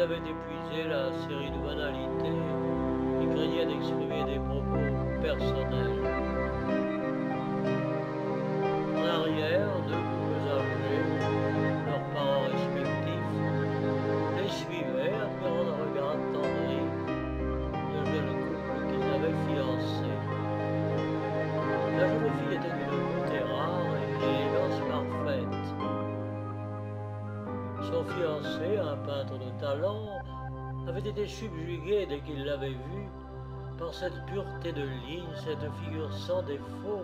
ils avaient épuisé la série de banalités et craignaient d'exprimer des propos personnels. En arrière, deux couples âgés, leurs parents respectifs, les suivaient, admirant d'un regard attendri le jeune couple qu'ils avaient fiancé. La jeune fille était d'une beauté rare et d'une élégance parfaite. Son fiancé, un peintre de talent, avait été subjugué dès qu'il l'avait vue par cette pureté de ligne, cette figure sans défaut,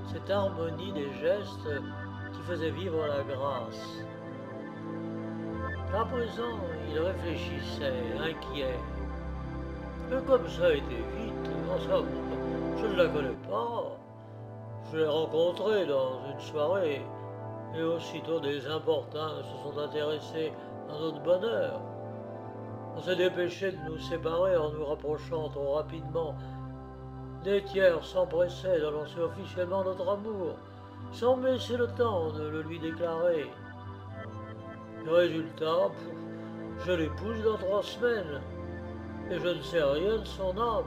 cette harmonie des gestes qui faisait vivre la grâce. À présent, il réfléchissait, inquiet. Mais comme ça a été vite, enfin, je ne la connais pas. Je l'ai rencontrée dans une soirée, et aussitôt des importuns se sont intéressés à notre bonheur. On s'est dépêché de nous séparer en nous rapprochant trop rapidement. Des tiers s'empressaient d'annoncer officiellement notre amour, sans me laisser le temps de le lui déclarer. Le résultat, je l'épouse dans 3 semaines, et je ne sais rien de son âme.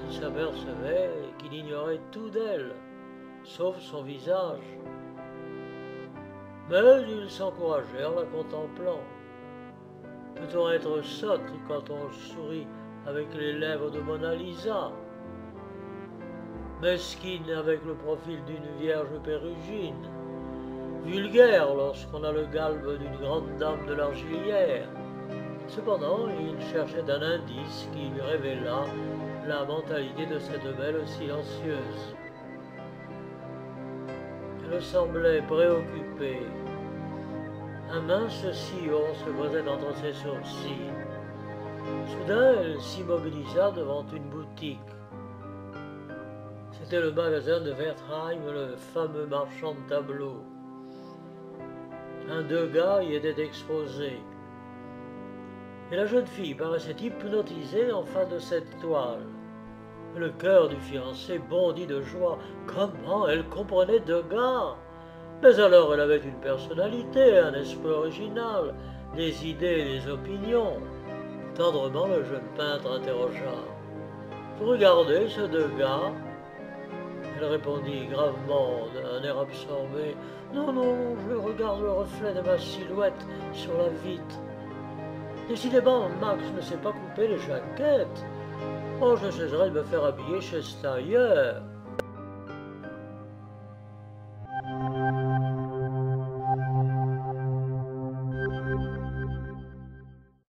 Il s'apercevait qu'il ignorait tout d'elle, sauf son visage. Mais ils s'encouragèrent la contemplant. Peut-on être sotte quand on sourit avec les lèvres de Mona Lisa? Mesquine avec le profil d'une vierge pérugine? Vulgaire lorsqu'on a le galbe d'une grande dame de l'Argilière? Cependant, il cherchait un indice qui lui révélât la mentalité de cette belle silencieuse. Elle semblait préoccupée. Un mince sillon se creusait entre ses sourcils. Soudain, elle s'immobilisa devant une boutique. C'était le magasin de Wertheim, le fameux marchand de tableaux. Un Degas y était exposé. Et la jeune fille paraissait hypnotisée en face de cette toile. Le cœur du fiancé bondit de joie. Comment elle comprenait Degas? Mais alors elle avait une personnalité, un esprit original, des idées et des opinions. Tendrement, le jeune peintre interrogea. « Vous regardez ce Degas ?» Elle répondit gravement, d'un air absorbé. « Non, non, je regarde le reflet de ma silhouette sur la vitre. Décidément, Max ne sait pas couper les jaquettes. Oh, je cesserai de me faire habiller chez ce tailleur.